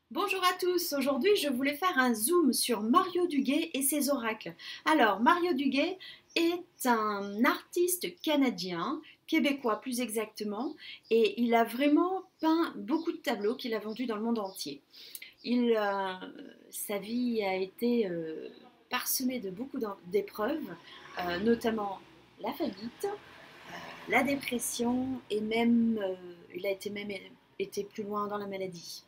Bonjour à tous, aujourd'hui je voulais faire un zoom sur Mario Duguay et ses oracles. Alors Mario Duguay est un artiste canadien, québécois plus exactement, et il a vraiment peint beaucoup de tableaux qu'il a vendus dans le monde entier. Sa vie a été parsemée de beaucoup d'épreuves, notamment la faillite, la dépression et même il a été même été plus loin dans la maladie.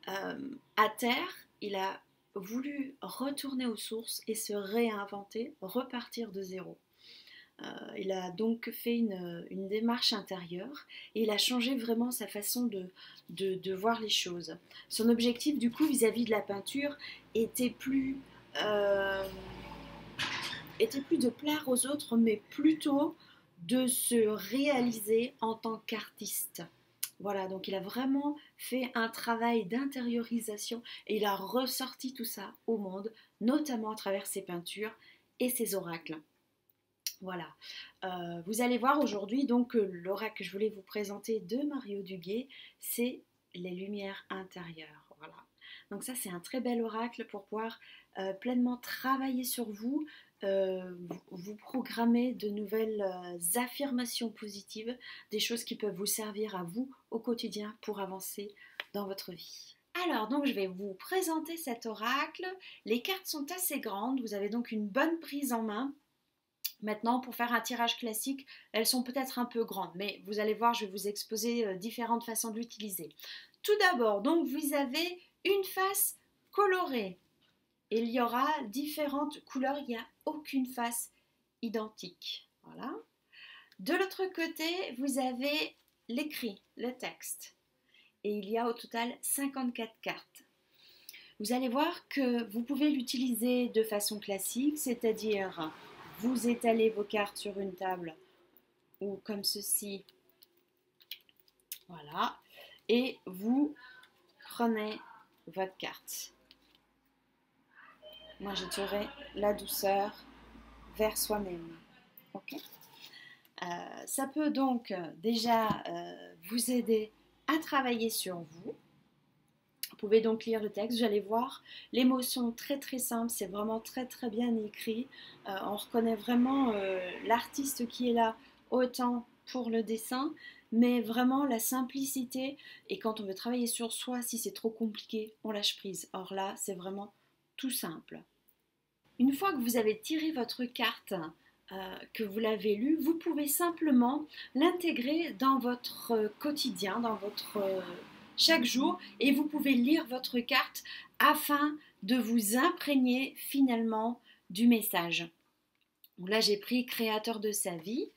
À terre, il a voulu retourner aux sources et se réinventer, repartir de zéro. Il a donc fait une démarche intérieure et il a changé vraiment sa façon de voir les choses. Son objectif, du coup, vis-à-vis de la peinture, était plus, euh, était plus de plaire aux autres, mais plutôt de se réaliser en tant qu'artiste. Voilà, donc il a vraiment fait un travail d'intériorisation et il a ressorti tout ça au monde, notamment à travers ses peintures et ses oracles. Voilà. Vous allez voir aujourd'hui, donc l'oracle que je voulais vous présenter de Mario Duguay, c'est les lumières intérieures. Voilà. Donc ça, c'est un très bel oracle pour pouvoir pleinement travailler sur vous, vous programmer de nouvelles affirmations positives, des choses qui peuvent vous servir à vous au quotidien pour avancer dans votre vie. Alors, donc je vais vous présenter cet oracle. Les cartes sont assez grandes, vous avez donc une bonne prise en main. Maintenant, pour faire un tirage classique, elles sont peut-être un peu grandes, mais vous allez voir, je vais vous exposer différentes façons de l'utiliser. Tout d'abord, donc vous avez une face colorée. Il y aura différentes couleurs, il n'y a aucune face identique. Voilà. De l'autre côté, vous avez l'écrit, le texte. Et il y a au total 54 cartes. Vous allez voir que vous pouvez l'utiliser de façon classique, c'est-à-dire vous étalez vos cartes sur une table ou comme ceci, voilà, et vous prenez votre carte. Moi, je dirais la douceur vers soi-même. Ok. Ça peut donc déjà vous aider à travailler sur vous. Vous pouvez donc lire le texte, vous allez voir, les mots sont très très simples, c'est vraiment très très bien écrit. On reconnaît vraiment l'artiste qui est là, autant pour le dessin, mais vraiment la simplicité. Et quand on veut travailler sur soi, si c'est trop compliqué, on lâche prise. Or là, c'est vraiment tout simple. Une fois que vous avez tiré votre carte, que vous l'avez lue, vous pouvez simplement l'intégrer dans votre quotidien, dans votre chaque jour, et vous pouvez lire votre carte afin de vous imprégner finalement du message. Donc là, j'ai pris créateur de sa vie.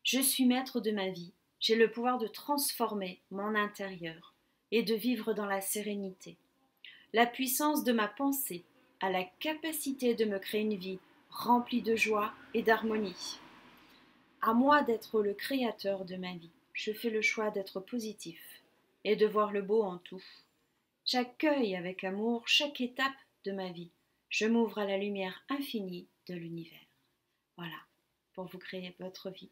Je suis maître de ma vie. J'ai le pouvoir de transformer mon intérieur et de vivre dans la sérénité. La puissance de ma pensée a la capacité de me créer une vie remplie de joie et d'harmonie. À moi d'être le créateur de ma vie. Je fais le choix d'être positif et de voir le beau en tout. J'accueille avec amour chaque étape de ma vie. Je m'ouvre à la lumière infinie de l'univers. Voilà, pour vous créer votre vie.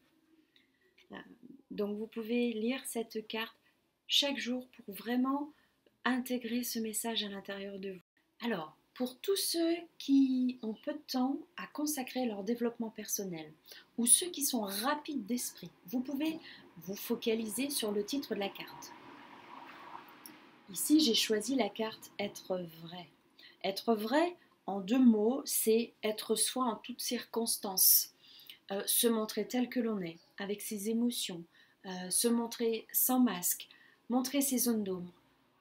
Donc vous pouvez lire cette carte chaque jour pour vraiment intégrer ce message à l'intérieur de vous. Alors, pour tous ceux qui ont peu de temps à consacrer à leur développement personnel ou ceux qui sont rapides d'esprit, vous pouvez vous focaliser sur le titre de la carte. Ici, j'ai choisi la carte être vrai. Être vrai, en deux mots, c'est être soi en toutes circonstances, se montrer tel que l'on est, avec ses émotions, se montrer sans masque, montrer ses zones d'ombre,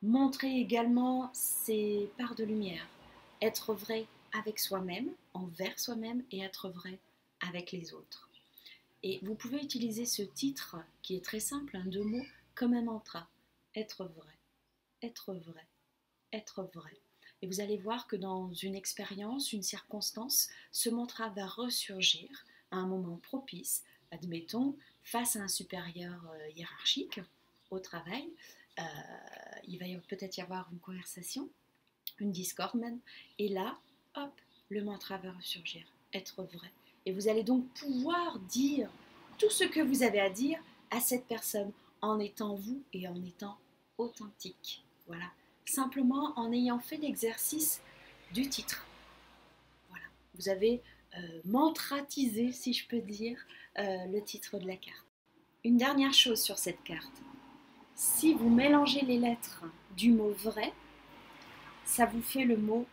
montrer également ses parts de lumière, être vrai avec soi-même, envers soi-même, et être vrai avec les autres. Et vous pouvez utiliser ce titre, qui est très simple, deux mots, comme un mantra. Être vrai, être vrai, être vrai. Et vous allez voir que dans une expérience, une circonstance, ce mantra va ressurgir à un moment propice, admettons, face à un supérieur hiérarchique au travail. Euh, il va peut-être y avoir une conversation, une discorde même, et là, hop, le mantra va ressurgir, être vrai. Et vous allez donc pouvoir dire tout ce que vous avez à dire à cette personne en étant vous et en étant authentique. Voilà, simplement en ayant fait l'exercice du titre. Voilà, vous avez mantratisé, si je peux dire, le titre de la carte. Une dernière chose sur cette carte, si vous mélangez les lettres du mot vrai, ça vous fait le mot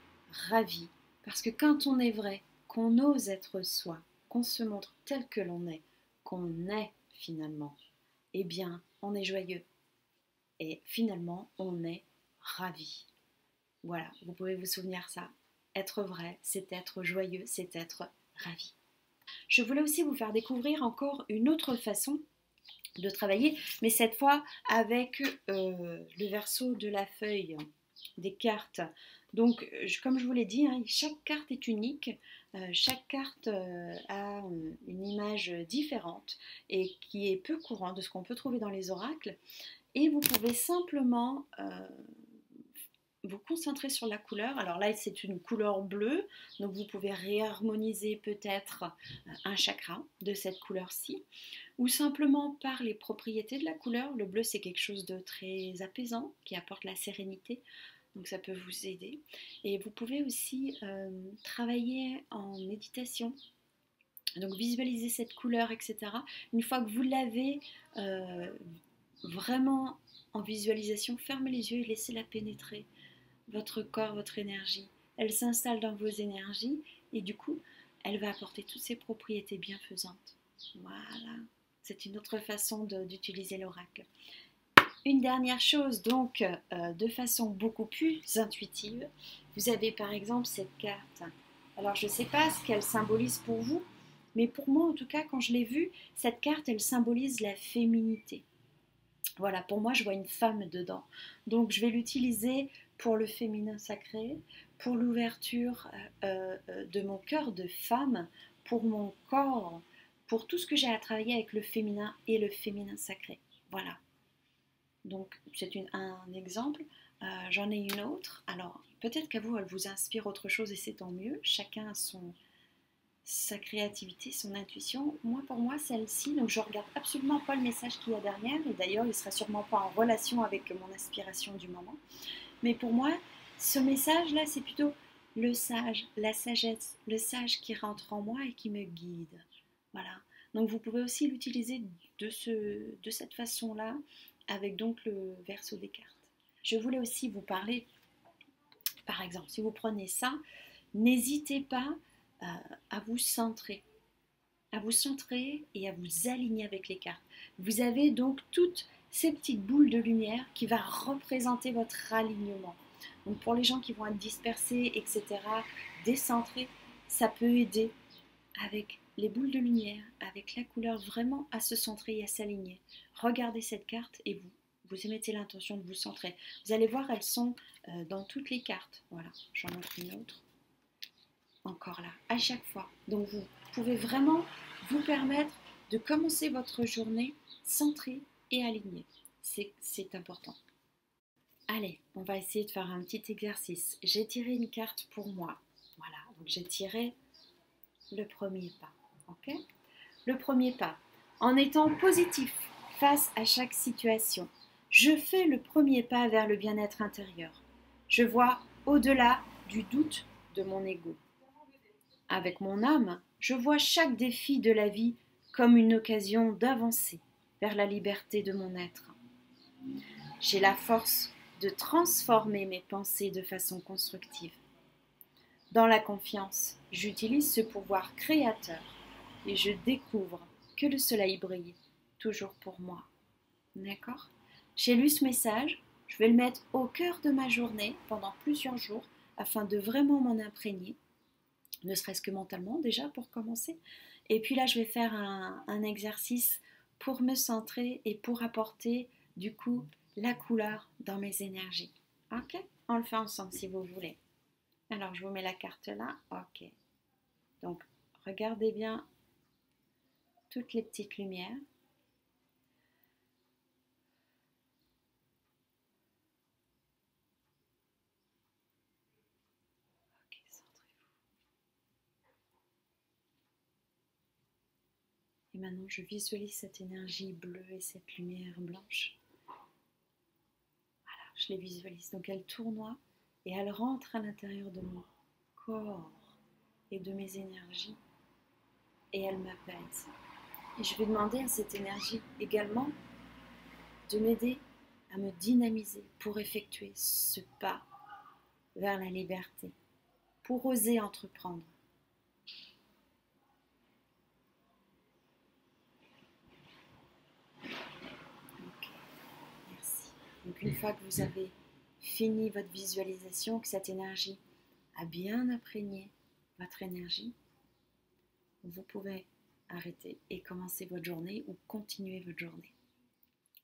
ravi. Parce que quand on est vrai, qu'on ose être soi, qu'on se montre tel que l'on est, qu'on est finalement, eh bien, on est joyeux. Et finalement, on est ravi. Voilà, vous pouvez vous souvenir ça. Être vrai, c'est être joyeux, c'est être ravi. Je voulais aussi vous faire découvrir encore une autre façon de travailler, mais cette fois avec le verso de la feuille des cartes. Donc, comme je vous l'ai dit, hein, chaque carte est unique, chaque carte a une image différente et qui est peu courante de ce qu'on peut trouver dans les oracles. Et vous pouvez simplement vous concentrer sur la couleur. Alors là, c'est une couleur bleue, donc vous pouvez réharmoniser peut-être un chakra de cette couleur-ci, ou simplement par les propriétés de la couleur. Le bleu, c'est quelque chose de très apaisant, qui apporte la sérénité, donc ça peut vous aider. Et vous pouvez aussi travailler en méditation, donc visualiser cette couleur, etc. Une fois que vous l'avez vraiment en visualisation, fermez les yeux et laissez-la pénétrer votre corps, votre énergie. Elle s'installe dans vos énergies et du coup, elle va apporter toutes ses propriétés bienfaisantes. Voilà, c'est une autre façon d'utiliser l'oracle. Une dernière chose, donc, de façon beaucoup plus intuitive, vous avez par exemple cette carte. Alors, je ne sais pas ce qu'elle symbolise pour vous, mais pour moi, en tout cas, quand je l'ai vue, cette carte, elle symbolise la féminité. Voilà, pour moi, je vois une femme dedans. Donc, je vais l'utiliser pour le féminin sacré, pour l'ouverture de mon cœur de femme, pour mon corps, pour tout ce que j'ai à travailler avec le féminin et le féminin sacré. Voilà. Donc, c'est un exemple. J'en ai une autre. Alors, peut-être qu'à vous, elle vous inspire autre chose et c'est tant mieux. Chacun a sa créativité, son intuition. Moi, pour moi, celle-ci, donc je regarde absolument pas le message qu'il y a derrière, et d'ailleurs, il sera sûrement pas en relation avec mon inspiration du moment. Mais pour moi, ce message-là, c'est plutôt le sage, la sagesse, le sage qui rentre en moi et qui me guide. Voilà. Donc, vous pouvez aussi l'utiliser de cette façon-là, avec donc le verso des cartes. Je voulais aussi vous parler, par exemple, si vous prenez ça, n'hésitez pas à vous centrer et à vous aligner avec les cartes. Vous avez donc toutes ces petites boules de lumière qui va représenter votre alignement. Donc pour les gens qui vont être dispersés, etc., décentrés, ça peut aider avec les boules de lumière, avec la couleur, vraiment à se centrer et à s'aligner. Regardez cette carte et vous émettez l'intention de vous centrer. Vous allez voir, elles sont dans toutes les cartes. Voilà, j'en montre une autre. Encore là, à chaque fois. Donc vous pouvez vraiment vous permettre de commencer votre journée centrée et alignée. C'est important. Allez, on va essayer de faire un petit exercice. J'ai tiré une carte pour moi. Voilà, donc j'ai tiré le premier pas. Ok ? Le premier pas, en étant positif face à chaque situation, je fais le premier pas vers le bien-être intérieur. Je vois au-delà du doute de mon ego. Avec mon âme, je vois chaque défi de la vie comme une occasion d'avancer vers la liberté de mon être. J'ai la force de transformer mes pensées de façon constructive. Dans la confiance, j'utilise ce pouvoir créateur et je découvre que le soleil brille toujours pour moi. D'accord ? J'ai lu ce message, je vais le mettre au cœur de ma journée pendant plusieurs jours afin de vraiment m'en imprégner, ne serait-ce que mentalement déjà pour commencer. Et puis là, je vais faire un exercice pour me centrer et pour apporter du coup la couleur dans mes énergies. Ok ? On le fait ensemble si vous voulez. Alors, je vous mets la carte là. Ok. Donc, regardez bien toutes les petites lumières. Ok, centrez-vous. Et maintenant, je visualise cette énergie bleue et cette lumière blanche. Voilà, je je les visualise. Donc elles tournoient et elles rentrent à l'intérieur de mon corps et de mes énergies et elles m'apaisent. Et je vais demander à cette énergie également de m'aider à me dynamiser pour effectuer ce pas vers la liberté, pour oser entreprendre. Ok, merci. Donc une fois que vous avez fini votre visualisation, que cette énergie a bien imprégné votre énergie, vous pouvez arrêter et commencer votre journée ou continuer votre journée.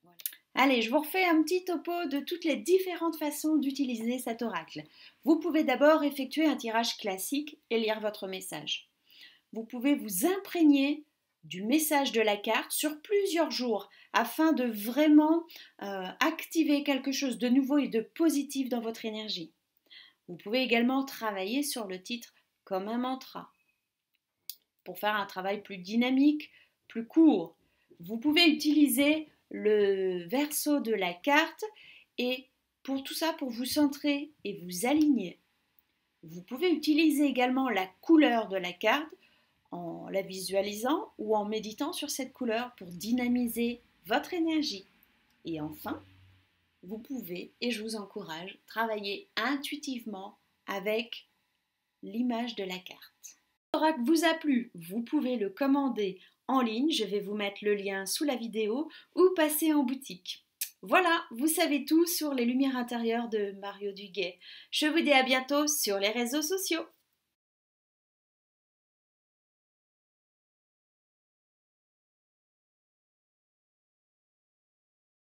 Voilà. Allez, je vous refais un petit topo de toutes les différentes façons d'utiliser cet oracle. Vous pouvez d'abord effectuer un tirage classique et lire votre message. Vous pouvez vous imprégner du message de la carte sur plusieurs jours afin de vraiment activer quelque chose de nouveau et de positif dans votre énergie. Vous pouvez également travailler sur le titre comme un mantra pour faire un travail plus dynamique, plus court. Vous pouvez utiliser le verso de la carte et pour tout ça, pour vous centrer et vous aligner. Vous pouvez utiliser également la couleur de la carte en la visualisant ou en méditant sur cette couleur pour dynamiser votre énergie. Et enfin, vous pouvez, et je vous encourage, travailler intuitivement avec l'image de la carte. Si l'oracle vous a plu, vous pouvez le commander en ligne. Je vais vous mettre le lien sous la vidéo ou passer en boutique. Voilà, vous savez tout sur les lumières intérieures de Mario Duguay. Je vous dis à bientôt sur les réseaux sociaux.